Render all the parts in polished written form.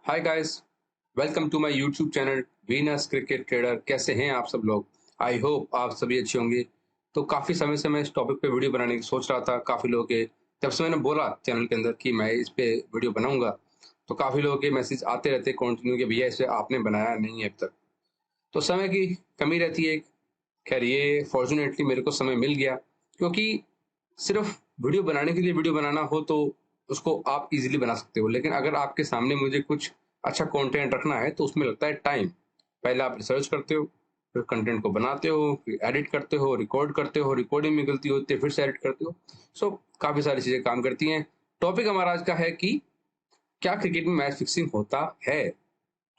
Hi guys, welcome to my YouTube channel Venus cricket trader. कैसे हैं आप सब लोग? आई होप आप सभी अच्छे होंगे। तो काफ़ी समय से मैं इस टॉपिक पे वीडियो बनाने की सोच रहा था। काफ़ी लोगों के जब से मैंने बोला चैनल के अंदर कि मैं इस पे वीडियो बनाऊंगा, तो काफ़ी लोगों के मैसेज आते रहते कंटिन्यू कि भैया इसे आपने बनाया नहीं है अब तक। तो समय की कमी रहती है। खैर, ये फॉर्चुनेटली मेरे को समय मिल गया, क्योंकि सिर्फ वीडियो बनाने के लिए वीडियो बनाना हो तो उसको आप इजीली बना सकते हो, लेकिन अगर आपके सामने मुझे कुछ अच्छा कंटेंट रखना है तो उसमें लगता है टाइम। पहले आप रिसर्च करते हो, फिर कंटेंट को बनाते हो, फिर एडिट करते हो, रिकॉर्ड करते हो, रिकॉर्डिंग में गलती होती है फिर से एडिट करते हो। सो काफ़ी सारी चीज़ें काम करती हैं। टॉपिक हमारा आज का है कि क्या क्रिकेट में मैच फिक्सिंग होता है?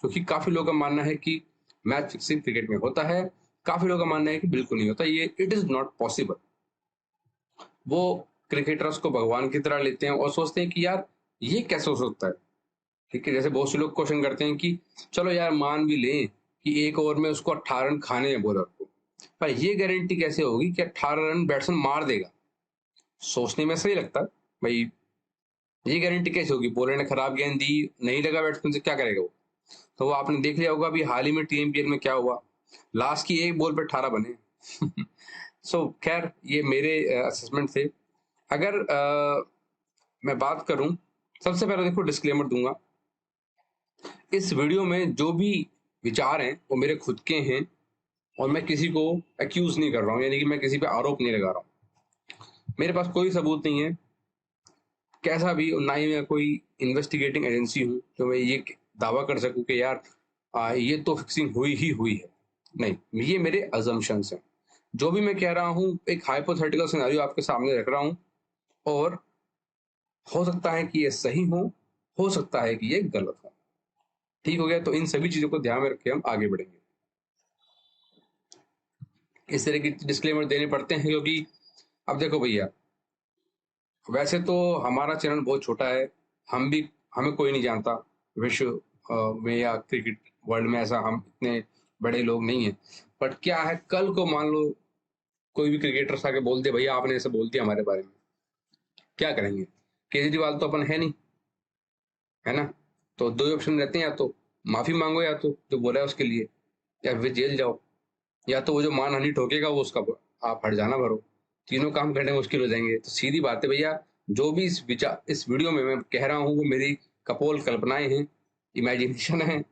क्योंकि काफ़ी लोगों का मानना है कि मैच फिक्सिंग क्रिकेट में होता है, काफ़ी लोगों का मानना है कि बिल्कुल नहीं होता, ये इट इज़ नॉट पॉसिबल। वो क्रिकेटर्स को भगवान की तरह लेते हैं और सोचते हैं कि यार ये कैसे हो सकता है। ठीक है, जैसे बहुत से लोग क्वेश्चन करते हैं कि चलो यार मान भी लें कि एक ओवर में उसको 18 रन खाने हैं बॉलर को, पर ये गारंटी कैसे होगी कि 18 रन बैट्समैन मार देगा? सोचने में सही लगता है भाई, ये गारंटी कैसे होगी? बॉलर ने खराब गेंद दी, नहीं लगा बैट्समैन से, क्या करेगा वो? तो वो आपने देख लिया होगा अभी हाल ही में टीएमपीएल में क्या हुआ। लास्ट की एक बॉल पे 18 बने। सो खैर, ये मेरे असेसमेंट थे। अगर मैं बात करूं, सबसे पहले देखो डिस्क्लेमर दूंगा, इस वीडियो में जो भी विचार हैं वो मेरे खुद के हैं और मैं किसी को एक्यूज नहीं कर रहा हूं, यानी कि मैं किसी पे आरोप नहीं लगा रहा हूं। मेरे पास कोई सबूत नहीं है कैसा भी, ना ही मैं कोई इन्वेस्टिगेटिंग एजेंसी हूं तो मैं ये दावा कर सकूं कि यार ये तो फिक्सिंग हुई ही हुई है। नहीं, ये मेरे अजम्पशंस हैं। जो भी मैं कह रहा हूं एक हाइपोथेटिकल सिनेरियो आपके सामने रख रहा हूं, और हो सकता है कि ये सही हो सकता है कि ये गलत हो। ठीक हो गया? तो इन सभी चीजों को ध्यान में रख के हम आगे बढ़ेंगे। इस तरह की डिस्क्लेमर देने पड़ते हैं क्योंकि अब देखो भैया, वैसे तो हमारा चैनल बहुत छोटा है, हम भी, हमें कोई नहीं जानता विश्व में या क्रिकेट वर्ल्ड में, ऐसा हम इतने बड़े लोग नहीं हैं। बट क्या है, कल को मान लो कोई भी क्रिकेटर आके बोल दे भैया आपने ऐसे बोल दिया हमारे बारे में, क्या करेंगे? केजरीवाल तो अपन है नहीं, है ना? तो दो ही ऑप्शन रहते हैं, या तो माफी मांगो, या तो जो बोला है उसके लिए, या फिर जेल जाओ, या तो वो जो मानहानि ठोकेगा वो उसका आप हर्जाना भरो। तीनों काम करने मुश्किल हो जाएंगे। तो सीधी बात है भैया, जो भी इस वीडियो में मैं कह रहा हूँ वो मेरी कपोल कल्पनाएं हैं, इमेजिनेशन है।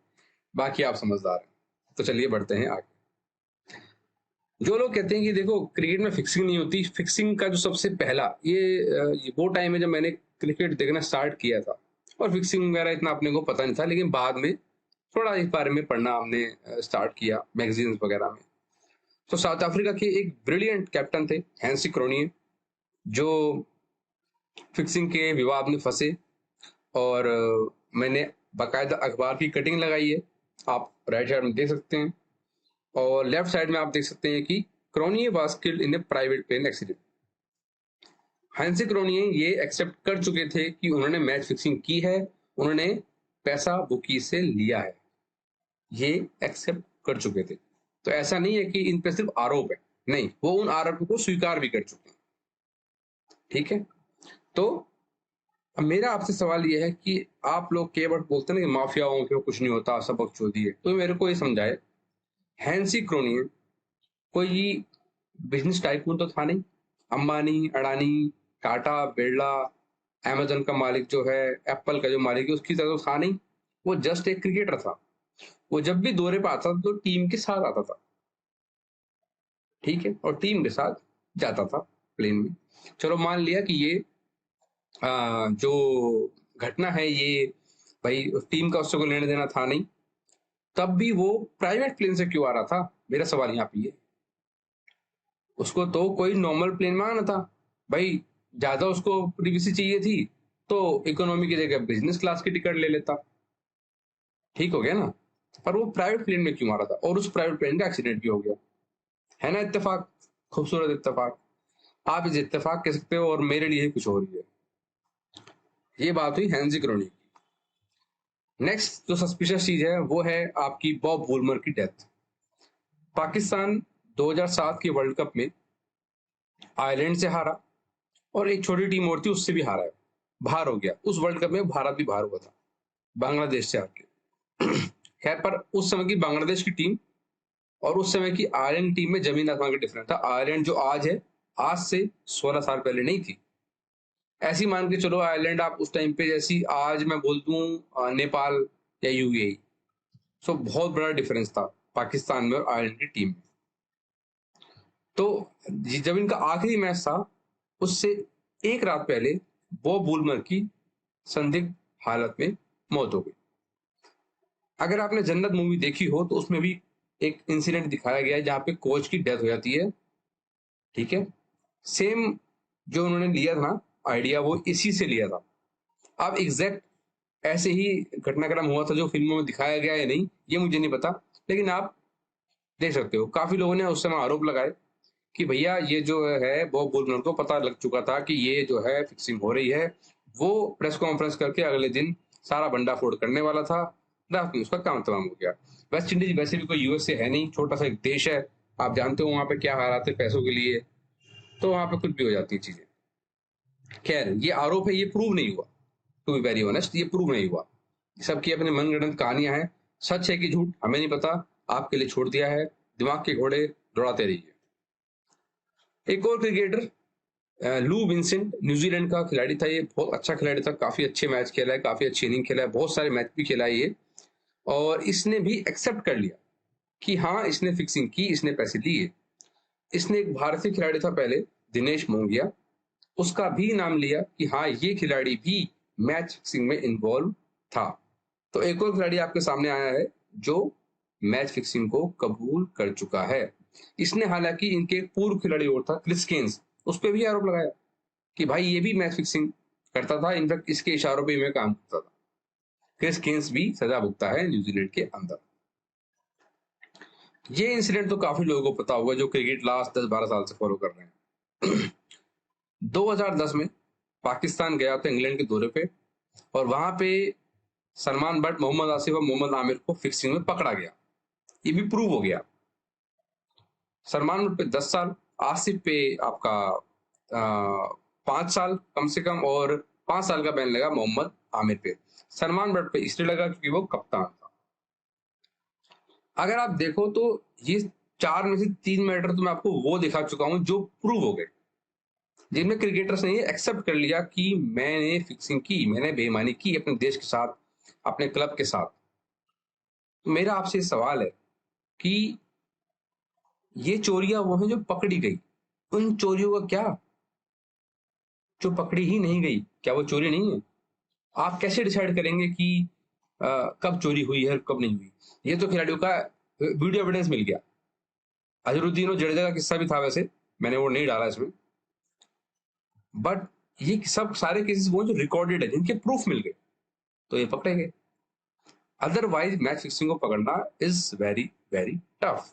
बाकी आप समझदार हैं। तो चलिए बढ़ते हैं आगे। जो लोग कहते हैं कि देखो क्रिकेट में फिक्सिंग नहीं होती, फिक्सिंग का जो सबसे पहला ये वो टाइम है जब मैंने क्रिकेट देखना स्टार्ट किया था, और फिक्सिंग वगैरह इतना अपने को पता नहीं था, लेकिन बाद में थोड़ा इस बारे में पढ़ना हमने स्टार्ट किया मैगजीन्स वगैरह में। तो साउथ अफ्रीका के एक ब्रिलियंट कैप्टन थे, हैंसी क्रोनिए, जो फिक्सिंग के विवाद में फंसे। और मैंने बाकायदा अखबार की कटिंग लगाई है, आप राइट साइड में देख सकते हैं, और लेफ्ट साइड में आप देख सकते हैं कि Cronje was killed in a private plane accident. Hansie Cronje ये एक्सेप्ट कर चुके थे कि उन्होंने मैच फिक्सिंग की है, उन्होंने पैसा बुकी से लिया है, ये एक्सेप्ट कर चुके थे। तो ऐसा नहीं है कि इन पे सिर्फ आरोप है, नहीं, वो उन आरोपों को स्वीकार भी कर चुके हैं। ठीक है? तो अब मेरा आपसे सवाल ये है कि आप लोग कई बार बोलते हैं ना कि माफियाओं के कुछ नहीं होता, सब बकचोदी है, तो मेरे को ये समझाए, हैंसी क्रोनिए कोई बिजनेस टाइकून तो था नहीं। अंबानी, अडानी, टाटा, बिरला, अमेजन का मालिक जो है, एप्पल का जो मालिक है, उसकी तरह तो था नहीं। वो जस्ट एक क्रिकेटर था। वो जब भी दौरे पर आता था तो टीम के साथ आता था। ठीक है? और टीम के साथ जाता था प्लेन में। चलो मान लिया कि ये जो घटना है ये, भाई टीम का उससे कोई लेने देना था नहीं, तब भी वो प्राइवेट प्लेन से क्यों आ रहा था? मेरा सवाल यहाँ पे ये। उसको तो कोई नॉर्मल प्लेन में आना था भाई। ज्यादा उसको प्रिवेसी चाहिए थी तो इकोनॉमी की जगह बिजनेस क्लास की टिकट ले लेता। ठीक हो गया ना? पर वो प्राइवेट प्लेन में क्यों आ रहा था? और उस प्राइवेट प्लेन का एक्सीडेंट भी हो गया। है ना इत्तेफाक? खूबसूरत इत्तेफाक। आप इसे इत्तेफाक कह सकते हो और मेरे लिए कुछ और ही है। ये बात हुई हैंजी क्रोनी की। नेक्स्ट जो सस्पिशियस चीज है वो है आपकी बॉब वुलमर की डेथ। पाकिस्तान 2007 के वर्ल्ड कप में आयरलैंड से हारा, और एक छोटी टीम और थी उससे भी हारा है, बाहर हो गया। उस वर्ल्ड कप में भारत भी बाहर हुआ था। बांग्लादेश से आके। खैर, पर उस समय की बांग्लादेश की टीम और उस समय की आयरलैंड टीम में जमीन आसमान का डिफरेंस था। आयरलैंड जो आज है, आज से 16 साल पहले नहीं थी। ऐसी मान के चलो आयरलैंड आप उस टाइम पे, जैसी आज मैं बोल दूं नेपाल या यूएई। सो बहुत बड़ा डिफरेंस था पाकिस्तान में और आयरलैंड की टीम में। तो जब इनका आखिरी मैच था, उससे एक रात पहले बॉब वुलमर की संदिग्ध हालत में मौत हो गई। अगर आपने जन्नत मूवी देखी हो तो उसमें भी एक इंसिडेंट दिखाया गया है जहां पे कोच की डेथ हो जाती है। ठीक है, सेम जो उन्होंने लिया था ना आइडिया, वो इसी से लिया था। अब एग्जैक्ट ऐसे ही घटनाक्रम हुआ था जो फिल्मों में दिखाया गया है नहीं, ये मुझे नहीं पता, लेकिन आप देख सकते हो काफी लोगों ने उस समय आरोप लगाए कि भैया ये जो है बॉब वुलमर को पता लग चुका था कि ये जो है फिक्सिंग हो रही है। वो प्रेस कॉन्फ्रेंस करके अगले दिन सारा बंडाफोड़ करने वाला था, रात में उसका काम तमाम हो गया। वेस्ट इंडीज वैसे भी कोई यूएसए है नहीं, छोटा सा एक देश है, आप जानते हो वहां पे क्या हालात है पैसों के लिए, तो वहां पे कुछ भी हो जाती है चीजें। खैर, ये आरोप है, ये प्रूव नहीं हुआ। टू बी वेरी ऑनेस्ट, ये प्रूव नहीं हुआ। सबकी अपने मनगढ़ंत कहानियां हैं, सच है कि झूठ हमें नहीं पता, आपके लिए छोड़ दिया है। दिमाग के घोड़े दौड़ाते रहिए। एक और क्रिकेटर लू विंसेंट, न्यूजीलैंड का खिलाड़ी था। ये बहुत अच्छा खिलाड़ी था, काफी अच्छे मैच खेला है, काफी अच्छी इनिंग खेला है, बहुत सारे मैच भी खेला है ये। और इसने भी एक्सेप्ट कर लिया कि हाँ, इसने फिक्सिंग की, इसने पैसे लिए। इसने एक भारतीय खिलाड़ी था पहले, दिनेश मोंगिया, उसका भी नाम लिया कि हाँ, ये खिलाड़ी भी मैच फिक्सिंग में इन्वॉल्व था। तो एक और खिलाड़ी आपके सामने आया है जो मैच फिक्सिंग को कबूल कर चुका है। इसने हालांकि इनके एक पूर्व खिलाड़ी और था क्रिस केन्स, उस पर भी आरोप लगाया कि भाई ये भी मैच फिक्सिंग करता था, इनफैक्ट इसके इशारों पे मैं काम करता था। क्रिस केन्स भी सजा भुगता है न्यूजीलैंड के अंदर। ये इंसिडेंट तो काफी लोगों को पता होगा जो क्रिकेट लास्ट 10-12 साल से फॉलो कर रहे हैं। 2010 में पाकिस्तान गया था इंग्लैंड के दौरे पे, और वहां पे सलमान बट, मोहम्मद आसिफ और मोहम्मद आमिर को फिक्सिंग में पकड़ा गया। ये भी प्रूव हो गया। सलमान बट पे 10 साल, आसिफ पे आपका 5 साल कम से कम, और 5 साल का बैन लगा मोहम्मद आमिर पे। सलमान बट पे इसलिए लगा क्योंकि वो कप्तान था। अगर आप देखो तो ये 4 में से 3 मैटर तो मैं आपको वो दिखा चुका हूं जो प्रूव हो गए, जिनमें क्रिकेटर्स ने ये एक्सेप्ट कर लिया कि मैंने फिक्सिंग की, मैंने बेईमानी की अपने देश के साथ, अपने क्लब के साथ। तो मेरा आपसे सवाल है कि ये चोरियां वो हैं जो पकड़ी गई, उन चोरियों का क्या? जो पकड़ी ही नहीं गई, क्या वो चोरी नहीं है? आप कैसे डिसाइड करेंगे कि कब चोरी हुई है और कब नहीं हुई? ये तो खिलाड़ियों का वीडियो एविडेंस मिल गया। अजरुद्दीन और जडेजा का किस्सा भी था, वैसे मैंने वो नहीं डाला इसमें, बट ये सब सारे केसेस वो जो रिकॉर्डेड है, जिनके प्रूफ मिल गए, तो ये पकड़े गए। अदरवाइज मैच फिक्सिंग को पकड़ना इज वेरी वेरी टफ।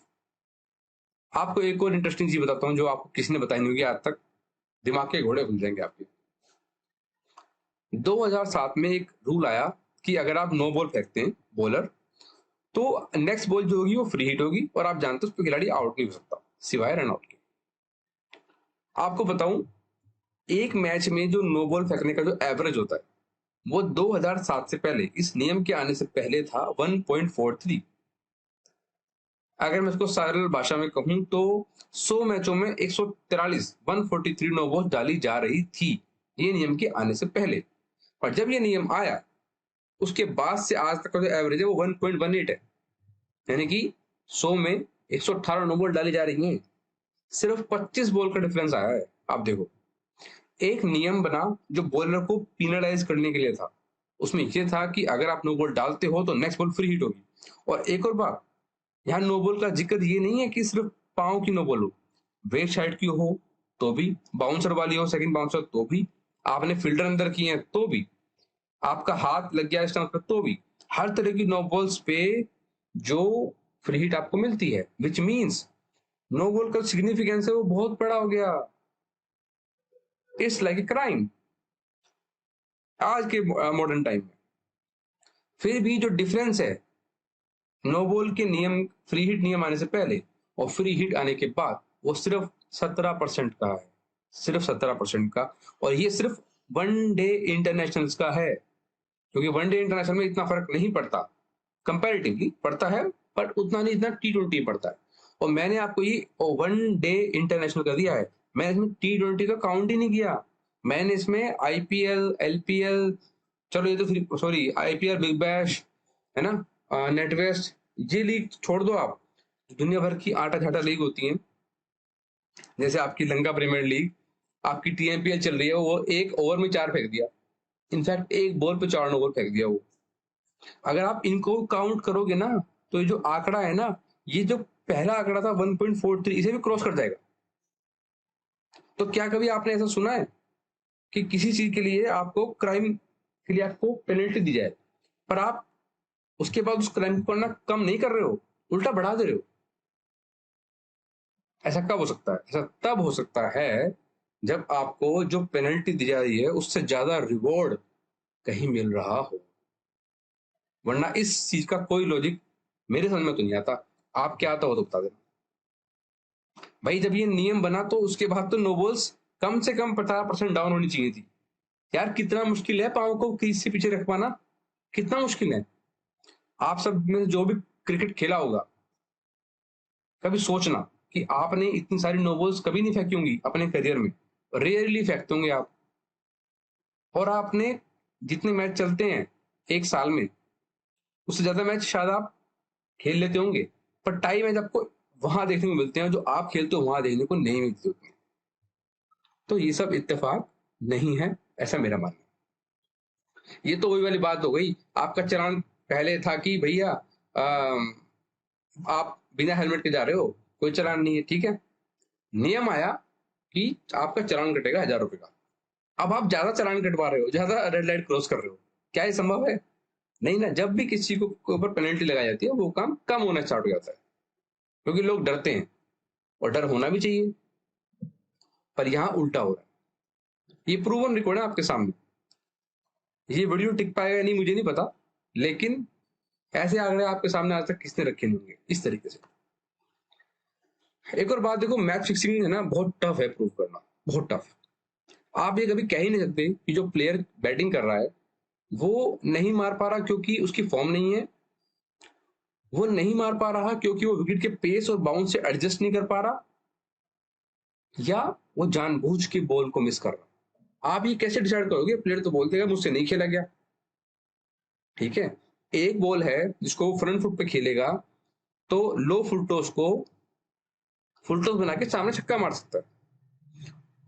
आपको एक और इंटरेस्टिंग चीज बताता हूं जो आपको किसी ने बताई नहीं होगी आज तक, दिमाग के घोड़े खुल जाएंगे आपके। 2007 में एक रूल आया कि अगर आप नो बॉल फेंकते हैं बॉलर, तो नेक्स्ट बॉल जो होगी वो फ्री हिट होगी, और आप जानते हो उस पर खिलाड़ी आउट नहीं हो सकता सिवाय रन आउट के। आपको बताऊं, एक मैच में जो नो बॉल फेंकने का जो एवरेज होता है, वो 2007 से पहले, इस नियम के आने से पहले था 1.43। अगर मैं इसको सरल भाषा में कहूं तो 100 मैचों में 143 143 नो बॉल डाली जा रही थी, ये नियम के आने से पहले। और जब ये नियम आया, उसके बाद से आज तक का जो एवरेज है वो 1.18 है, यानी कि 100 में 118 नो बॉल डाली जा रही है। सिर्फ 25 बॉल का डिफरेंस आया है। आप देखो, एक नियम बना जो बॉलर को पीनलाइज करने के लिए था। उसमें यह था कि अगर आप नो बॉल डालते हो तो नेक्स्ट बॉल फ्री हिट होगी। और एक और बात, यहाँ नो बॉल का जिक्र ये नहीं है कि सिर्फ पांव की नो बॉल हो, वेट साइड की हो तो भी, बाउंसर वाली हो, सेकंड बाउंसर तो भी, आपने फील्डर अंदर किए हैं तो भी, आपका हाथ लग गया स्टंप पे तो भी, हर तरह की नो बॉल्स पे जो फ्री हिट आपको मिलती है, विच मीन्स नो बॉल का सिग्निफिकेंस है वो बहुत बड़ा हो गया। इट्स लाइक ए क्राइम आज के मॉडर्न टाइम में। फिर भी जो डिफरेंस है नो बॉल के नियम, फ्री हिट नियम आने से पहले और फ्री हिट आने के बाद, वो सिर्फ 17% का है, सिर्फ 17% का। और ये सिर्फ वन डे इंटरनेशनल्स का है, क्योंकि वनडे इंटरनेशनल में इतना फर्क नहीं पड़ता, कंपैरेटिवली पड़ता है बट उतना नहीं जितना T20 पड़ता है। और मैंने आपको ये वनडे इंटरनेशनल कर दिया है, मैंने इसमें T20 तो काउंट ही नहीं किया। मैंने इसमें IPL, LPL, चलो ये तो फिर सॉरी IPL, बिग बैश है ना, नेटवेस्ट, ये लीग छोड़ दो आप, दुनिया भर की आटा झाटा लीग होती है, जैसे आपकी लंका प्रीमियर लीग, आपकी TMPL चल रही है, वो एक ओवर में 4 फेंक दिया, इनफैक्ट एक बॉल पे 4 ओवर फेंक दिया वो। अगर आप इनको काउंट करोगे ना, तो ये जो आंकड़ा है ना, ये जो पहला आंकड़ा था 1.43, इसे भी क्रॉस कर जाएगा। तो क्या कभी आपने ऐसा सुना है कि किसी चीज के लिए आपको क्राइम के लिए आपको पेनल्टी दी जाए, पर आप उसके बाद उस क्राइम को करना कम नहीं कर रहे हो, उल्टा बढ़ा दे रहे हो? ऐसा कब हो सकता है? ऐसा तब हो सकता है जब आपको जो पेनल्टी दी जा रही है उससे ज्यादा रिवॉर्ड कहीं मिल रहा हो, वरना इस चीज का कोई लॉजिक मेरे समझ में तो नहीं आता। आप क्या आता हो तो बता देना भाई। जब ये नियम बना तो उसके बाद तो नो बॉल्स कम से कम 50% डाउन होनी चाहिए थी। यार कितना मुश्किल है पांव को क्रीज से पीछे रख पाना, कितना मुश्किल है। आप सब में जो भी क्रिकेट खेला होगा, कभी सोचना कि आपने इतनी सारी नो बॉल्स कभी नहीं फेंकी होंगी अपने करियर में, रेयरली फेंकते होंगे आप। और आपने जितने मैच चलते हैं एक साल में, उससे ज्यादा मैच शायद आप खेल लेते होंगे, पर टाई मैच आपको वहां देखने को मिलते हैं जो आप खेलते हो वहां देखने को नहीं मिलते होते। तो ये सब इत्तेफाक नहीं है, ऐसा मेरा मानना है। ये तो वही वाली बात हो गई, आपका चालान पहले था कि भैया आप बिना हेलमेट के जा रहे हो, कोई चालान नहीं है, ठीक है। नियम आया कि आपका चालान कटेगा 1000 रुपए का। अब आप ज्यादा चालान कटवा रहे हो, ज्यादा रेड लाइट क्रॉस कर रहे हो, क्या ये संभव है? नहीं ना। जब भी किसी को ऊपर पेनल्टी लगाई जाती है वो काम कम होना स्टार्ट हो जाता है, क्योंकि लोग डरते हैं, और डर होना भी चाहिए। पर यहाँ उल्टा हो रहा है, ये प्रूवन रिकॉर्ड है आपके सामने। ये वीडियो टिक पाएगा नहीं मुझे नहीं पता, लेकिन ऐसे आंकड़े आपके सामने आज तक किसने रखे नहीं होंगे इस तरीके से। एक और बात देखो, मैच फिक्सिंग है ना, बहुत टफ है प्रूव करना, बहुत टफ। आप ये कभी कह ही नहीं सकते कि जो प्लेयर बैटिंग कर रहा है वो नहीं मार पा रहा क्योंकि उसकी फॉर्म नहीं है, वो नहीं मार पा रहा क्योंकि वो विकेट के पेस और बाउंस से एडजस्ट नहीं कर पा रहा, या वो जानबूझ के बॉल को मिस कर रहा। आप ये कैसे डिसाइड करोगे? प्लेयर तो बोलते हैं मुझसे नहीं खेला गया, ठीक है। एक बॉल है जिसको वो फ्रंट फुट पे खेलेगा तो लो फुल टॉस को फुल टॉस बना के सामने छक्का मार सकता है,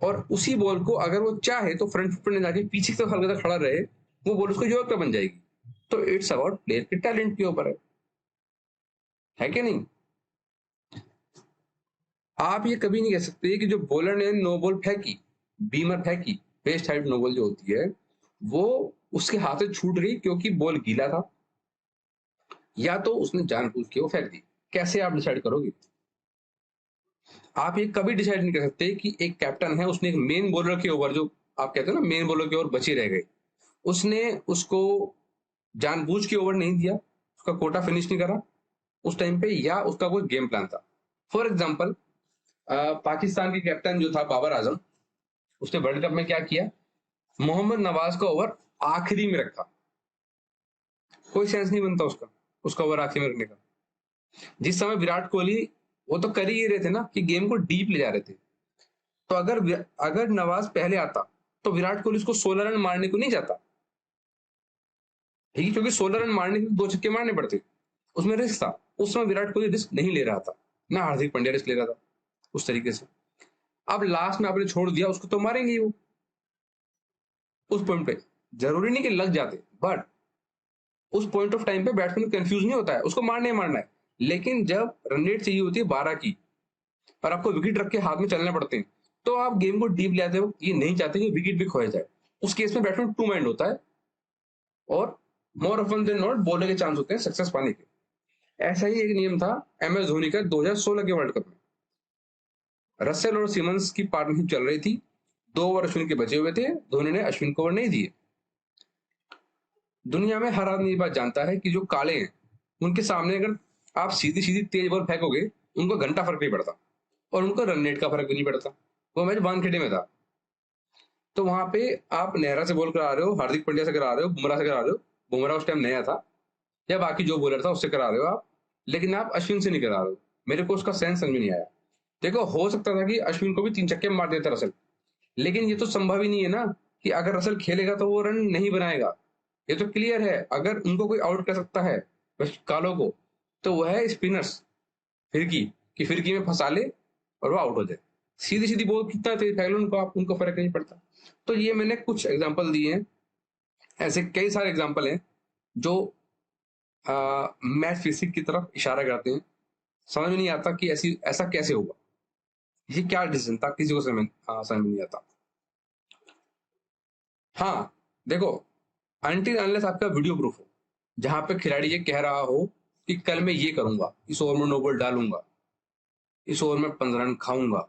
और उसी बॉल को अगर वो चाहे तो फ्रंट फुट पे जाके पीछे की तरफ हल्का सा खड़ा रहे, वो बॉल उसको योग पे बन जाएगी। तो इट्स अबाउट प्लेयर के टैलेंट के ऊपर है कि नहीं? आप ये कभी नहीं कह सकते कि जो बॉलर ने नो बॉल फेंकी, बीमर फेंकी, पेस्ट हाइट नो बॉल जो होती है, वो उसके हाथ से छूट गई क्योंकि बॉल गीला था, या तो उसने जानबूझ के वो फेंक दी। कैसे आप डिसाइड करोगे? आप ये कभी डिसाइड नहीं कर सकते कि एक कैप्टन है, उसने एक मेन बॉलर के ओवर, जो आप कहते हो ना मेन बॉलर के ओवर बचे रह गए, उसने उसको जानबूझ के ओवर नहीं दिया, उसका कोटा फिनिश नहीं करा उस टाइम पे, या उसका कोई गेम प्लान था। फॉर एग्जाम्पल, पाकिस्तान के कैप्टन जो था बाबर आजम, उसने वर्ल्ड कप में क्या किया, मोहम्मद नवाज का ओवर आखिरी में रखा। कोई सेंस नहीं बनता उसका, उसका ओवर आखिरी में रखने का। जिस समय विराट कोहली, वो तो कर ही रहे थे ना कि गेम को डीप ले जा रहे थे, तो अगर नवाज पहले आता तो विराट कोहली उसको 16 रन मारने को नहीं जाता, ठीक है, क्योंकि 16 रन मारने के 2 छक्के मारने पड़ते, उसमें रिस्क था। उस समय विराट कोहली रिस्क नहीं ले रहा था, ना हार्दिक पांड्या रिस्क ले रहा था उस तरीके से। अब लास्ट में आपने छोड़ दिया, उसको तो मारेंगे ही वो उस पॉइंट पे। जरूरी नहीं कि लग जाते, बट उस पॉइंट ऑफ टाइम पे बैट्समैन कंफ्यूज नहीं होता है, उसको मारना ही मारना है। लेकिन जब रन रेट चाहिए होती है 12 की, और आपको विकेट रख के हाथ में चलने पड़ते हैं, तो आप गेम को डीप ले आते हो, ये नहीं चाहते कि विकेट भी खोया जाए। उस केस में बैट्समैन टू माइंड होता है, और more often than not bowler के चांस होते हैं सक्सेस पाने के। ऐसा ही एक नियम था MS धोनी का 2016 के वर्ल्ड कप में। रसेल और सिमंस की पार्टनरशिप चल रही थी, 2 ओवर अश्विन के बचे हुए थे, धोनी ने अश्विन को ओवर नहीं दिए। दुनिया में हर आदमी ये बात जानता है कि जो काले हैं उनके सामने अगर आप सीधी सीधी तेज बॉल फेंकोगे, उनको घंटा फर्क नहीं पड़ता, और उनको रन रेट का फर्क भी नहीं पड़ता। वो मैच वानखेड़े में था, तो वहां पे आप नेहरा से बॉल करा रहे हो, हार्दिक पांड्या से करा रहे हो, बुमराह से करा रहे हो, बुमराह उस टाइम नया था, या बाकी जो बॉलर था उससे करा रहे हो आप, लेकिन आप अश्विन से नहीं करा रहे हो। मेरे को उसका सेंस समझ में नहीं आया। देखो, हो सकता था कि अश्विन को भी 3 छक्के मार देता रसल, लेकिन ये तो संभव ही नहीं है ना कि अगर रसल खेलेगा तो वो रन नहीं बनाएगा। ये तो क्लियर है। अगर उनको कोई आउट कर सकता है वेस्ट कालो को, तो वह है स्पिनर्स, फिरकी, कि फिरकी में फंसा ले और वो आउट हो जाए। सीधी सीधी बॉल कितना तेज फेंक लो उनको, आप उनको फर्क नहीं पड़ता। तो ये मैंने कुछ एग्जांपल दिए हैं, ऐसे कई सारे एग्जांपल हैं जो मैच फिक्सिंग की तरफ इशारा करते हैं। समझ में नहीं आता कि ऐसा कैसे हुआ, ये क्या डिसीजन था, किसी को समझ में नहीं आता। हाँ, देखो, अनटिल अनलेस आपका वीडियो प्रूफ हो जहां पे खिलाड़ी ये कह रहा हो कि कल मैं ये करूंगा, इस ओवर में नो बॉल डालूंगा, इस ओवर में 15 रन खाऊंगा,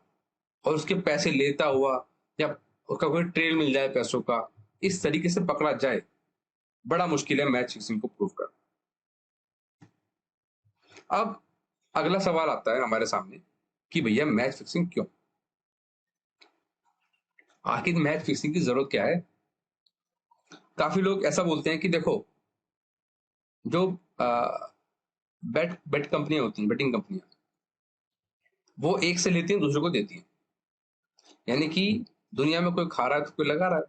और उसके पैसे लेता हुआ, या उसका कोई ट्रेल मिल जाए पैसों का, इस तरीके से पकड़ा जाए, बड़ा मुश्किल है मैच फिक्सिंग को प्रूव करना। अब अगला सवाल आता है हमारे सामने कि भैया मैच फिक्सिंग क्यों, आखिर मैच फिक्सिंग की जरूरत क्या है। काफी लोग ऐसा बोलते हैं कि देखो, जो बेट कंपनियां होती हैं, बेटिंग कंपनियां, वो एक से लेती हैं दूसरे को देती हैं। यानी कि दुनिया में कोई खा रहा है तो कोई लगा रहा है,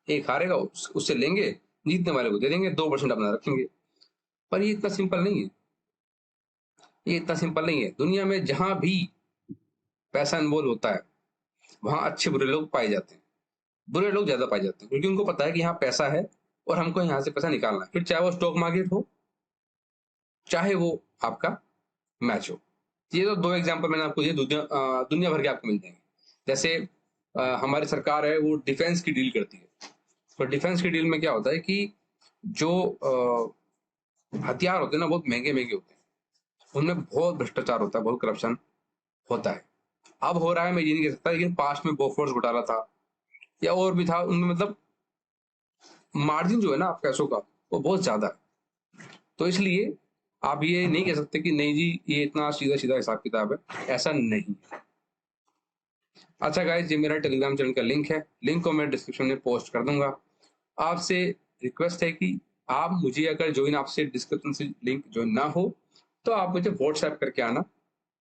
एक हारेगा उससे लेंगे, जीतने वाले को दे देंगे, 2% अपना रखेंगे। पर ये इतना सिंपल नहीं है, ये इतना सिंपल नहीं है। दुनिया में जहां भी पैसा इन्वॉल्व होता है, वहां अच्छे बुरे लोग पाए जाते हैं, बुरे लोग ज्यादा पाए जाते हैं, क्योंकि उनको पता है कि यहाँ पैसा है और हमको यहाँ से पैसा निकालना है, फिर चाहे वो स्टॉक मार्केट हो, चाहे वो आपका मैच हो। ये तो 2 एग्जांपल मैंने आपको दिए, दुनिया भर के आपको मिल जाएंगे। जैसे हमारी सरकार है, वो डिफेंस की डील करती है, तो डिफेंस की डील में क्या होता है कि जो हथियार होते हैं ना, बहुत महंगे महंगे होते हैं, उनमें बहुत भ्रष्टाचार होता है, बहुत करप्शन होता है। अब हो रहा है मैं ये नहीं कह सकता, लेकिन पास्ट में बोफोर्स घोटाला था या और भी था, उनमें मतलब मार्जिन जो है ना आप पैसों का, वो बहुत ज्यादा है। तो इसलिए आप ये नहीं कह सकते कि नहीं जी ये इतना सीधा सीधा हिसाब किताब है, ऐसा नहीं है। अच्छा गाइस, ये मेरा टेलीग्राम चैनल का लिंक है, लिंक को मैं डिस्क्रिप्शन में पोस्ट कर दूंगा। आपसे रिक्वेस्ट है कि आप मुझे अगर ज्वाइन, आपसे डिस्क्रिप्शन से लिंक ज्वाइन ना हो, तो आप मुझे व्हाट्सएप करके आना,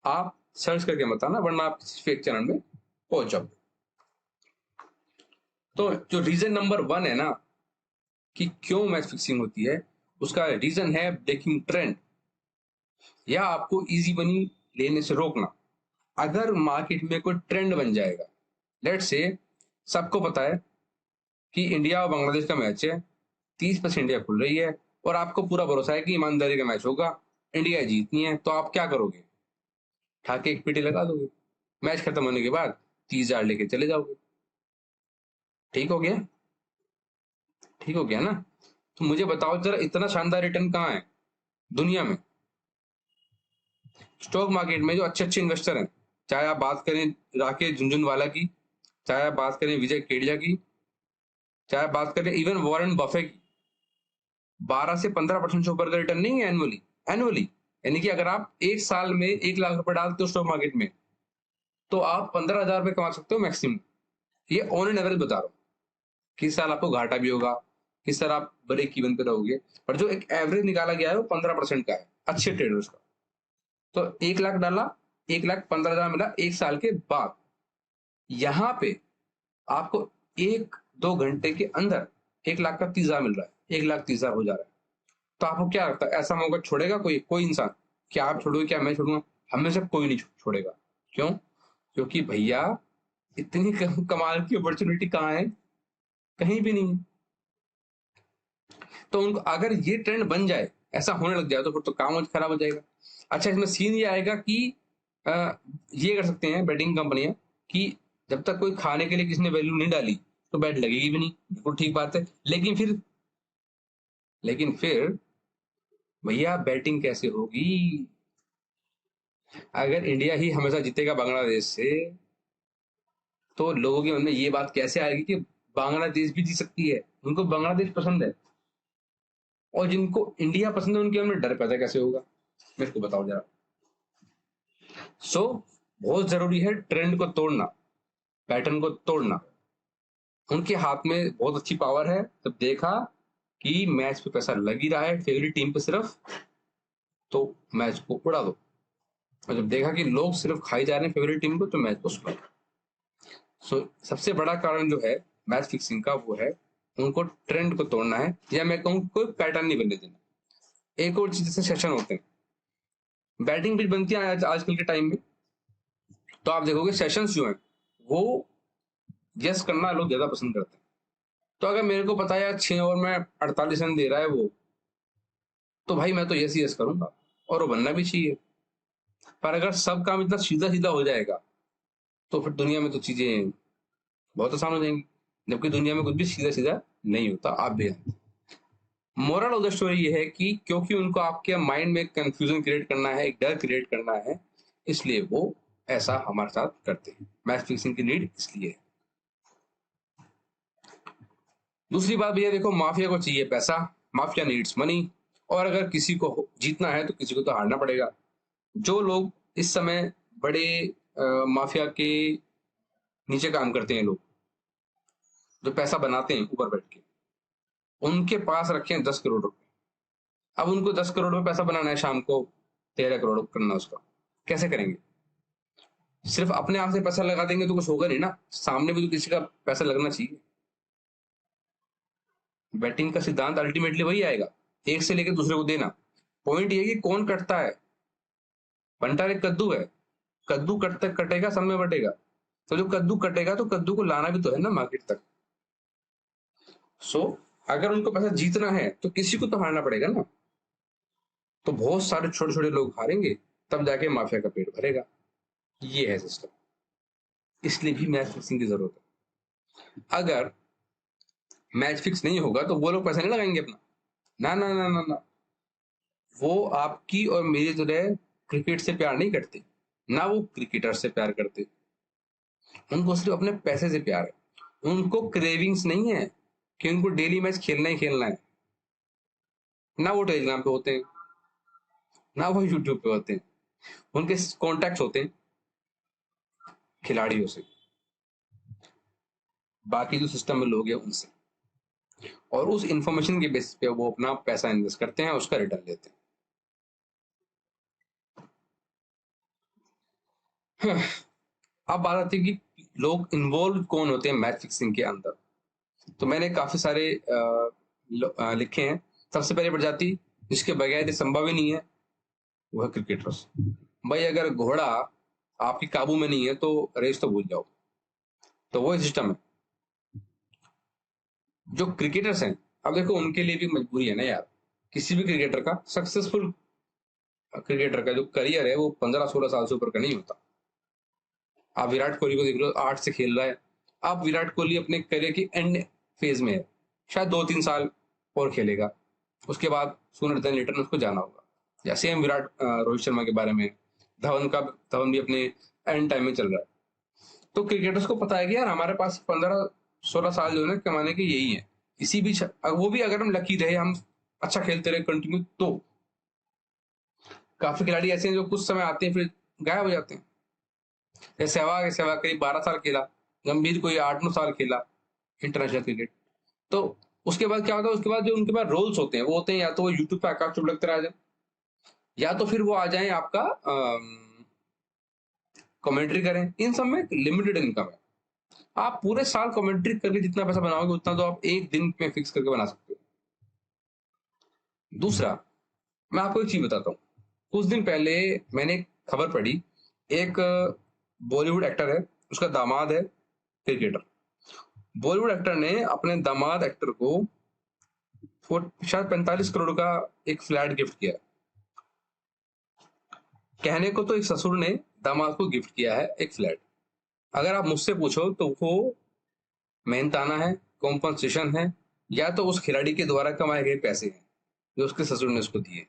आप सर्च करके मत आना, वरना आप किसी फेक चैनल में पहुंच जाओगे। तो जो रीजन नंबर 1 है ना कि क्यों मैच फिक्सिंग होती है, उसका रीजन है ब्रेकिंग ट्रेंड, या आपको इजी मनी लेने से रोकना। अगर मार्केट में कोई ट्रेंड बन जाएगा, लेट से सबको पता है कि इंडिया और बांग्लादेश का मैच है, 30% इंडिया खुल रही है, और आपको पूरा भरोसा है कि ईमानदारी का मैच होगा, इंडिया जीतनी है, तो आप क्या करोगे, ठाके एक पीटी लगा दोगे, मैच खत्म होने के बाद 30,000 लेके चले जाओगे। ठीक हो गया, ठीक हो गया ना। तो मुझे बताओ जरा, इतना शानदार रिटर्न कहाँ है दुनिया में। स्टॉक मार्केट में जो अच्छे अच्छे इन्वेस्टर हैं, चाहे आप बात करें राकेश झुनझुनवाला की, चाहे आप बात करें विजय केडिया की, चाहे आप बात करें इवन वॉरेन बफे की, 12 से 15% से ऊपर का रिटर्न नहीं है एनुअली। एनुअली यानी कि अगर आप एक साल में 1 लाख रुपए डालते हो स्टॉक मार्केट में, तो आप 15,000 रुपए कमा सकते हो मैक्सिमम। ये ऑन एन एवरेज बता रहा हूँ, किस साल आपको घाटा भी होगा, किस साल आप ब्रेक इवन पे रहोगे, पर जो एक एवरेज निकाला गया है वो 15% का है अच्छे ट्रेडर्स का। तो 1 लाख डाला, 1,15,000 मिला एक साल के बाद। यहां पे आपको 1-2 घंटे के अंदर 1,30,000 मिल रहा है, 1,30,000 हो जा रहा है। तो आपको क्या लगता है, ऐसा मौका छोड़ेगा कोई कोई इंसान? क्या आप छोड़ोगे, क्या मैं छोड़ूंगा? हम में से कोई नहीं छोड़ेगा। क्यों? क्योंकि भैया इतनी कमाल की अपॉर्चुनिटी कहाँ है, कहीं भी नहीं है। तो उनको अगर ये ट्रेंड बन जाए, ऐसा होने लग जाए, तो फिर तो काम खराब हो जाएगा। अच्छा, इसमें सीन ये आएगा कि ये कर सकते हैं बैटिंग कंपनियां कि जब तक कोई खाने के लिए किसी ने वैल्यू नहीं डाली, तो बैट लगेगी भी नहीं, बिल्कुल ठीक बात है। लेकिन फिर भैया बैटिंग कैसे होगी? अगर इंडिया ही हमेशा जीतेगा बांग्लादेश से, तो लोगों के मन में ये बात कैसे आएगी कि बांग्लादेश भी जीत सकती है? उनको बांग्लादेश पसंद है, और जिनको इंडिया पसंद है उनके मन में डर पैदा कैसे होगा? मेरे को बताओ जरा। सो बहुत जरूरी है ट्रेंड को तोड़ना, पैटर्न को तोड़ना। उनके हाथ में बहुत अच्छी पावर है, जब देखा कि मैच पे पैसा लग ही रहा है फेवरेट टीम पे सिर्फ, तो मैच को उड़ा दो। और जब देखा कि लोग सिर्फ खाई जा रहे हैं फेवरेट टीम को, तो मैच को सुधारो। सो सबसे बड़ा कारण जो है मैच फिक्सिंग का वो है उनको ट्रेंड को तोड़ना है, या मैं कहूँ कोई पैटर्न नहीं बनने देना। एक और चीज जैसे सेशन होते हैं, बैटिंग पिच बनती है आजकल के टाइम में, तो आप देखोगे सेशंस जो है वो यस करना लोग ज्यादा पसंद करते हैं। तो अगर मेरे को पता है यार 6 ओवर में 48 रन दे रहा है वो, तो भाई मैं तो यस ही यस करूंगा, और वो बनना भी चाहिए। पर अगर सब काम इतना सीधा सीधा हो जाएगा तो फिर दुनिया में तो चीजें बहुत आसान हो जाएंगी, जबकि दुनिया में कुछ भी सीधा सीधा नहीं होता, आप भी जानते हैं। मोरल ऑफ द स्टोरी ये है कि क्योंकि उनको आपके माइंड में कंफ्यूजन क्रिएट करना है, एक डर क्रिएट करना है, इसलिए वो ऐसा हमारे साथ करते हैं। मैच फिक्सिंग की नीड इसलिए है। दूसरी बात भैया देखो, माफिया को चाहिए पैसा, माफिया नीड्स मनी, और अगर किसी को जीतना है तो किसी को तो हारना पड़ेगा। जो लोग इस समय बड़े माफिया के नीचे काम करते हैं, लोग जो पैसा बनाते हैं ऊपर बैठ के, उनके पास रखे हैं 10 करोड़ रुपए। अब उनको 10 करोड़ में पैसा बनाना है, शाम को 13 करोड़ करना उसका, कैसे करेंगे? सिर्फ अपने आप से पैसा लगा देंगे तो कुछ होगा नहीं ना, सामने भी तो किसी का पैसा लगना चाहिए। बैटिंग का सिद्धांत अल्टीमेटली वही आएगा, एक से लेकर दूसरे को देना। पॉइंट ये कि कौन कटता है, भंटार एक कद्दू है, कद्दू कटता कटेगा सब में बटेगा, तो जो कद्दू कटेगा तो कद्दू को लाना भी तो है ना मार्केट तक। सो अगर उनको पैसा जीतना है तो किसी को तो हारना पड़ेगा ना, तो बहुत सारे छोटे छोटे लोग हारेंगे, तब जाके माफिया का पेट भरेगा। ये है सिस्टम, इसलिए भी मैच फिक्सिंग की जरूरत है। अगर मैच फिक्स नहीं होगा तो वो लोग पैसा नहीं लगाएंगे अपना, ना ना ना ना ना। वो आपकी और मेरी तरह क्रिकेट से प्यार नहीं करते, ना वो क्रिकेटर से प्यार करते, उनको सिर्फ अपने पैसे से प्यार है। उनको क्रेविंग्स नहीं है कि उनको डेली मैच खेलना ही खेलना है। ना वो टेलीग्राम पे होते हैं, ना वो यूट्यूब पे होते हैं, उनके कॉन्टेक्ट होते हैं खिलाड़ियों से, बाकी जो सिस्टम में लोग हैं उनसे, और उस इंफॉर्मेशन के बेसिस पे वो अपना पैसा इन्वेस्ट करते हैं, उसका रिटर्न लेते हैं। अब बात आती है कि लोग इन्वॉल्व कौन होते हैं मैच फिक्सिंग के अंदर। तो मैंने काफी सारे लिखे हैं। सबसे पहली प्रजाति जिसके बगैर ये संभव ही नहीं है, वो है क्रिकेटर्स। भाई अगर घोड़ा आपके काबू में नहीं है तो रेस तो भूल जाओ। तो वो सिस्टम है। जो क्रिकेटर्स हैं, अब देखो उनके लिए भी मजबूरी है ना यार, किसी भी क्रिकेटर का सक्सेसफुल क्रिकेटर का जो करियर है वो 15-16 साल से ऊपर का नहीं होता। आप विराट कोहली को देख लो, 8 से खेल रहा है। आप विराट कोहली अपने करियर की एंड फेज में है, शायद 2-3 साल और खेलेगा, उसके बाद सूनर देन लेटर उसको जाना होगा। या सेम विराट रोहित शर्मा के बारे में, धवन भी अपने एंड टाइम में चल रहा है। तो क्रिकेटर्स को पता है कि यार हमारे पास 15-16 साल जो है ना कमाने के यही है। इसी बीच वो भी अगर हम लकी रहे, हम अच्छा खेलते रहे कंटिन्यू, तो काफी खिलाड़ी ऐसे हैं जो कुछ समय आते हैं फिर गायब हो जाते हैं। जैसे सहवाग करीब 12 साल खेला, गंभीर कोई 8-9 साल खेला इंटरनेशनल क्रिकेट। तो उसके बाद क्या होता है, उसके बाद जो उनके पास रोल्स होते हैं वो होते हैं, या तो वो यूट्यूब पे आकाश चुप लगते रह जाए, या तो फिर वो आ जाए आपका कमेंट्री करें। इन सब में लिमिटेड इनकम है। आप पूरे साल कमेंट्री करके जितना पैसा बनाओगे उतना तो आप एक दिन में फिक्स करके बना सकते हो। दूसरा, मैं आपको एक चीज बताता हूँ। कुछ दिन पहले मैंने एक खबर पढ़ी, एक बॉलीवुड एक्टर है, उसका दामाद है क्रिकेटर। बॉलीवुड एक्टर ने अपने दामाद एक्टर को शायद 45 करोड़ का एक फ्लैट गिफ्ट किया। कहने को तो एक ससुर ने दामाद को गिफ्ट किया है एक फ्लैट। अगर आप मुझसे पूछो तो वो मेहनताना है, कॉम्पनसेशन है, या तो उस खिलाड़ी के द्वारा कमाए गए पैसे हैं जो उसके ससुर ने उसको दिए।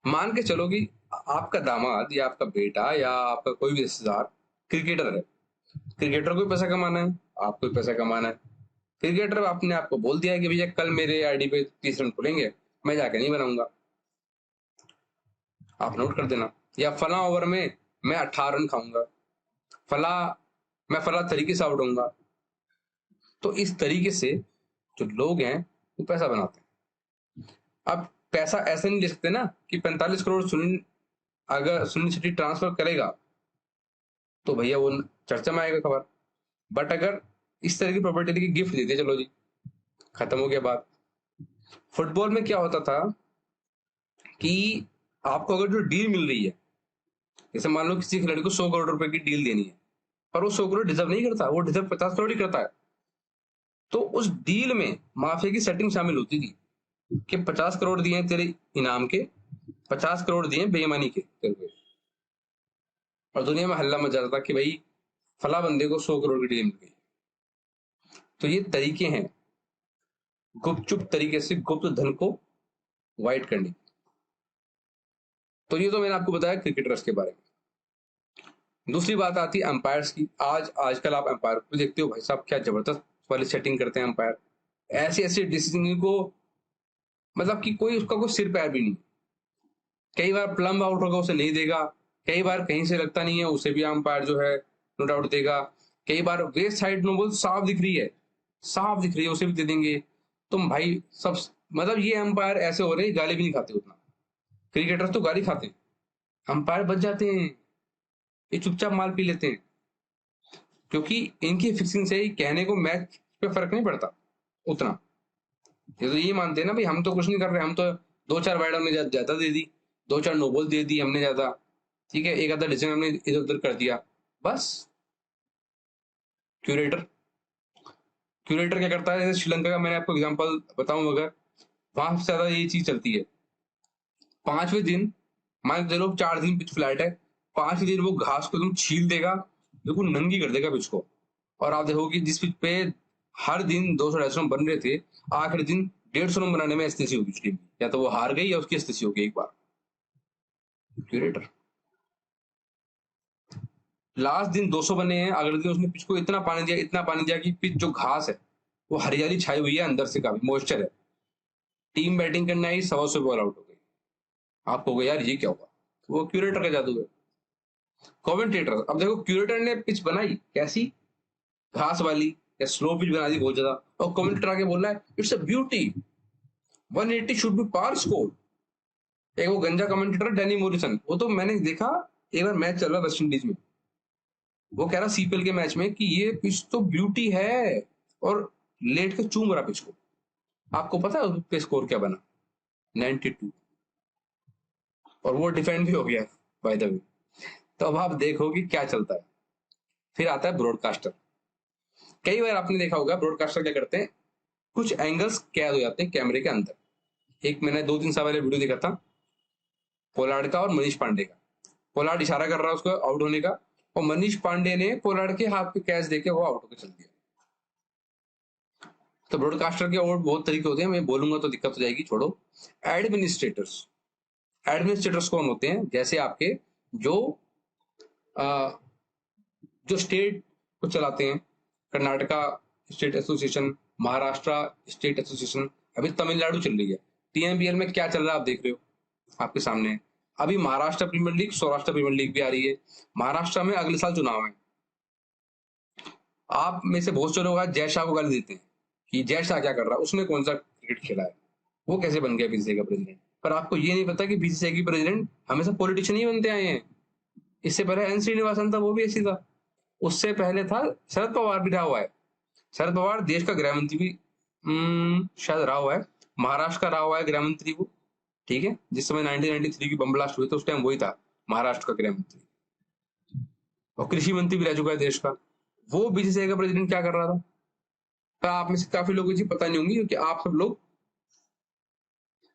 मान के चलो कि आपका दामाद या आपका बेटा या आपका कोई भी रिश्तेदार क्रिकेटर है। क्रिकेटर को भी पैसा कमाना है, आपको भी पैसा कमाना है। क्रिकेटर आपने आपको बोल दिया है कि भैया कल मेरे आईडी पे 30 रन खुलेंगे, मैं जाके नहीं बनाऊंगा, आप नोट कर देना। या फला ओवर में मैं 18 रन खाऊंगा, फला मैं फला तरीके से आउट होऊंगा। तो इस तरीके से जो लोग हैं वो पैसा बनाते हैं। अब पैसा ऐसे नहीं ले सकते ना कि 45 करोड़ सुनील, अगर सुनील शेट्टी ट्रांसफर करेगा तो भैया वो चर्चा में आएगा खबर। बट अगर इस तरह की प्रॉपर्टी की गिफ्ट दे दिया, चलो जी खत्म हो गया बात। फुटबॉल में क्या होता था कि आपको अगर जो डील मिल रही है, जैसे मान लो किसी खिलाड़ी को 100 करोड़ रुपए की डील देनी है, पर वो 100 करोड़ डिजर्व नहीं करता, वो डिजर्व 50 करोड़ ही करता है, तो उस डील में माफिया की सेटिंग शामिल होती थी कि 50 करोड़ दिए तेरे इनाम के, 50 करोड़ दिए बेईमानी के तेरे को, और दुनिया में हल्ला मच जाता था कि भाई फला बंदे को 100 करोड़ की डील मिल गई। तो ये तरीके हैं गुपचुप तरीके से गुप्त धन को वाइट करने। तो ये तो मैंने आपको बताया क्रिकेटर्स के बारे में। दूसरी बात आती है अंपायर्स की। आजकल आप अंपायर को देखते हो, भाई साहब क्या जबरदस्त वाली सेटिंग करते हैं अंपायर, ऐसे ऐसे डिसीजन को, मतलब कि कोई उसका कोई सिर पैर भी नहीं। कई बार प्लम आउट होगा उसे नहीं देगा, कई बार कहीं से लगता नहीं है उसे भी अंपायर जो है नो डाउट देगा, कई बार वेस्ट साइड नो बॉल साफ दिख रही है, साफ दिख रही है उसे भी दे देंगे। तुम भाई सब, मतलब ये अंपायर ऐसे हो रहे हैं गाली भी नहीं खाते उतना। क्रिकेटर्स तो गाली खाते हैं, अंपायर बच जाते हैं, ये चुपचाप माल पी लेते हैं, क्योंकि इनकी फिक्सिंग से ही कहने को मैच पे फर्क नहीं पड़ता उतना। ये तो ये मानते हैं ना भाई हम तो कुछ नहीं कर रहे, हम तो 2-4 वाइड हमने ज्यादा दे दी, 2-4 नोबॉल दे दी हमने ज्यादा, ठीक है, एक आधा डिसीजन हमने इधर उधर कर दिया बस। क्यूरेटर क्यूरेटर क्या करता है, जैसे श्रीलंका का मैंने आपको एग्जांपल बताऊं, अगर वहां से ज्यादा ये चीज चलती है। 5वें दिन, मान के चलो 4 दिन पिच फ्लैट है, 5वें दिन वो घास को एकदम छील देगा, बिल्कुल नंगी कर देगा पिच को, और आप देखो कि जिस पिच पे हर दिन 200-250 रन बन रहे थे, आखिरी दिन 150 रन बनाने में एसटीसी होगी उस टीम की, या तो वो हार गई या उसकी एसटीसी हो गई एक बार। क्यूरेटर लास्ट दिन 200 बने हैं, अगले दिन उसने पिच को इतना पानी दिया, इतना पानी दिया कि पिच जो घास है वो हरियाली छाई हुई है, अंदर से काफी मॉइस्चर है। टीम बैटिंग करना ही 125 बॉल आउट हो गई। आपको होगा यार ये क्या हुआ, वो क्यूरेटर का जादू है। कमेंटेटर, अब देखो क्यूरेटर ने पिच बनाई कैसी, घास वाली या स्लो पिच बना दी बहुत ज्यादा, और कमेंटेटर आके बोल रहा है it's a beauty, 180 should be par score. एक वो गंजा कमेंटेटर डैनी मोरिसन, वो तो मैंने देखा एक बार मैच चल रहा वेस्ट इंडीज में, वो कह रहा सीपीएल के मैच में कि ये पिच तो ब्यूटी है, और लेट के चूम रहा पिच को। आपको पता है उस पे स्कोर क्या बना, 92, और वो डिफेंड भी हो गया बाय द वे। तो अब आप देखो कि क्या चलता है। फिर आता है ब्रॉडकास्टर। कई बार आपने देखा होगा ब्रॉडकास्टर क्या करते हैं, कुछ एंगल्स कैद हो जाते हैं कैमरे के अंदर। एक मैंने 2-3 साल पहले वीडियो देखा था पोलार्ड का और मनीष पांडे का। पोलार्ड इशारा कर रहा है उसको आउट होने का, और मनीष पांडे ने पोलार्ड के हाथ पे कैच देके वो आउट होकर चल दिया। तो ब्रॉडकास्टर के और बहुत तरीके होते हैं, मैं बोलूंगा तो दिक्कत हो जाएगी, छोड़ो। एडमिनिस्ट्रेटर्स, एडमिनिस्ट्रेटर्स कौन होते हैं, जैसे आपके जो जो स्टेट को चलाते हैं, Karnataka state association, Maharashtra state association, अभी तमिलनाडु चल रही है। टीएमबीएल में क्या चल रहा है आप देख रहे हो आपके सामने है। अभी Maharashtra premier league, Saurashtra premier league भी आ रही है। महाराष्ट्र में अगले साल चुनाव है। आप में से बहुत से लोग आज जय शाह को गाली देते हैं कि जय शाह क्या कर रहा है, उसने कौन सा क्रिकेट खेला है, वो कैसे बन गया बीसीसीआई का प्रेसिडेंट। पर आपको ये नहीं पता कि बीसीसीआई की प्रेसिडेंट हमेशा पॉलिटिशियन ही बनते आए हैं। इससे पहले एन श्रीनिवासन था, वो भी ऐसी था। उससे पहले था शरद पवार भी रहा हुआ है। शरद पवार देश का गृह मंत्री भी शायद रहा हुआ है, महाराष्ट्र का रहा हुआ है गृह मंत्री वो, ठीक है। जिस समय 1993 की बम ब्लास्ट हुई तो उस टाइम वही था महाराष्ट्र का गृह मंत्री, और कृषि मंत्री भी रह चुका है देश का। वो बीसीसीआई का प्रेसिडेंट क्या कर रहा था, तो आप में से काफी लोगों को पता नहीं होंगी, क्योंकि आप सब लोग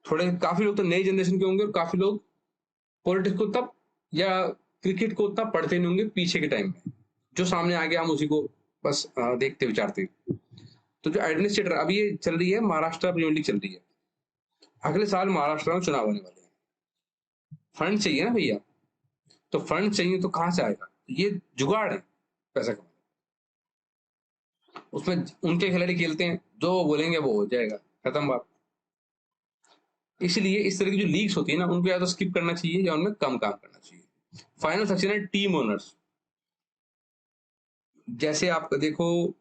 थोड़े, काफी लोग तो नई जनरेशन के होंगे, और काफी लोग पॉलिटिक्स को तब या क्रिकेट को उतना पढ़ते नहीं होंगे पीछे के टाइम में। जो सामने आ गया हम उसी को बस देखते विचारते। तो जो एडमिनिस्ट्रेटर, अभी ये चल रही है महाराष्ट्र प्रीमियर लीग चल रही है, अगले साल महाराष्ट्र में चुनाव होने वाले हैं। फंड चाहिए ना भैया, तो फंड चाहिए तो कहां से आएगा, ये जुगाड़ है पैसा कमाने। उसमें उनके खिलाड़ी खेलते हैं, जो वो बोलेंगे वो हो जाएगा, खत्म बात। इसलिए इस तरह की जो लीग्स होती है ना, उनको या तो स्किप करना चाहिए या उनमें कम काम करना चाहिए। फाइनल सेक्शन है टीम ओनर्स। जैसे आप देखो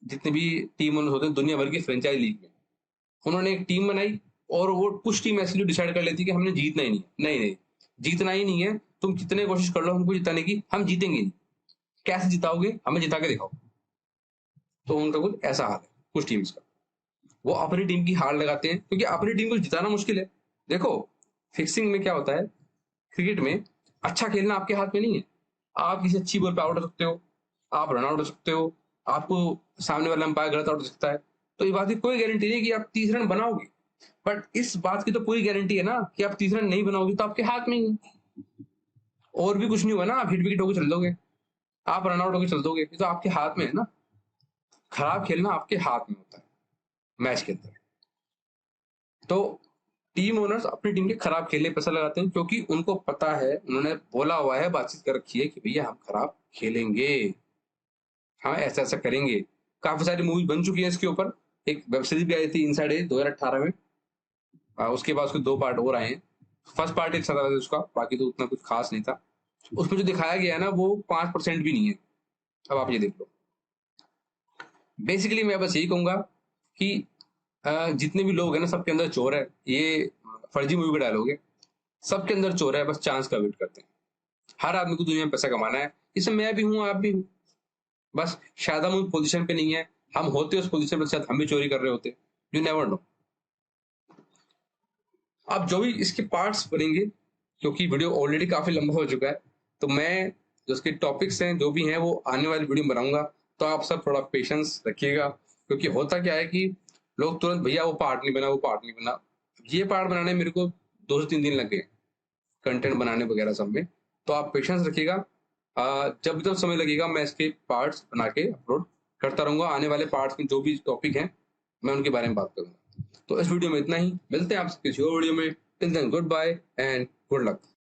जितने भी टीम ओनर्स होते हैं दुनिया भर की फ्रेंचाइज लीग में, उन्होंने एक टीम बनाई और वो कुछ टीम ऐसी जो डिसाइड कर लेती कि हमने जीतना ही नहीं है। नहीं नहीं, जीतना ही नहीं है, तुम कितने कोशिश कर लो हमको जिताने की, हम जीतेंगे नहीं। कैसे जिताओगे, हमें जिता के दिखाओ। तो उनका कुछ ऐसा हाल है कुछ टीम्स का। वो अपनी टीम की हार लगाते हैं क्योंकि अपनी टीम को जिताना मुश्किल है। देखो, फिक्सिंग में क्या होता है, क्रिकेट में अच्छा खेलना आपके हाथ में नहीं है। आप किसी अच्छी बॉल पे आउट हो सकते हो, आप रन आउट हो सकते हो, आपको सामने वाला अंपायर गलत आउट हो सकता है। तो इस बात की कोई गारंटी नहीं कि आप 30 रन बनाओगे, बट इस बात की तो पूरी गारंटी है ना कि आप 30 रन नहीं बनाओगे, तो आपके हाथ में ही है। और भी कुछ नहीं हुआ ना, आप हिट विकेट होकर चल दोगे, आप रन आउट होकर चल दोगे, ये तो आपके हाथ में है ना। खराब खेलना आपके हाथ में होता है मैच के अंदर। तो टीम ओनर्स अपनी टीम के खराब खेलने पैसा लगाते हैं क्योंकि उनको पता है, उन्होंने बोला हुआ है, बातचीत कर रखी है कि भैया हम खराब खेलेंगे, हम ऐसा ऐसा करेंगे। काफी सारी मूवी बन चुकी है इसके ऊपर। एक वेब सीरीज भी आई थी इनसाइड एज 2018 में। उसके बाद उसके 2 पार्ट और आए हैं। फर्स्ट पार्ट अच्छा था उसका, बाकी तो उतना कुछ खास नहीं था। उसमें जो दिखाया गया है ना वो 5% भी नहीं है। अब आप ये देख लो। बेसिकली मैं बस यही कहूंगा कि जितने भी लोग हैं ना, सबके अंदर चोर है। ये फर्जी मूवी का डायलॉग है, सबके अंदर चोर है, बस चांस का वेट करते हैं। हर आदमी को दुनिया में पैसा कमाना है, इसमें मैं भी हूँ, आप भी हूँ। बस शायद हम उस पोजीशन पे नहीं है, हम होते उस पोजीशन पे शायद हम भी चोरी कर रहे होते। You never know. अब जो भी इसके पार्ट्स बनेंगे, क्योंकि वीडियो ऑलरेडी काफी लंबा हो चुका है, तो मैं जो इसके टॉपिक्स हैं जो भी हैं वो आने वाली वीडियो में बनाऊंगा। तो आप सब थोड़ा पेशेंस रखिएगा, क्योंकि होता क्या है कि लोग तुरंत भैया वो पार्ट नहीं बना, वो पार्ट नहीं बना। ये पार्ट बनाने में मेरे को 2 से 3 दिन लग गए, कंटेंट बनाने वगैरह सब में। तो आप पेशेंस रखिएगा। जब जब समय लगेगा मैं इसके पार्ट्स बना के अपलोड करता रहूंगा। आने वाले पार्ट्स में जो भी टॉपिक हैं मैं उनके बारे में बात करूंगा। तो इस वीडियो में इतना ही, मिलते हैं आपसे किसी और वीडियो में। Till then goodbye and good luck.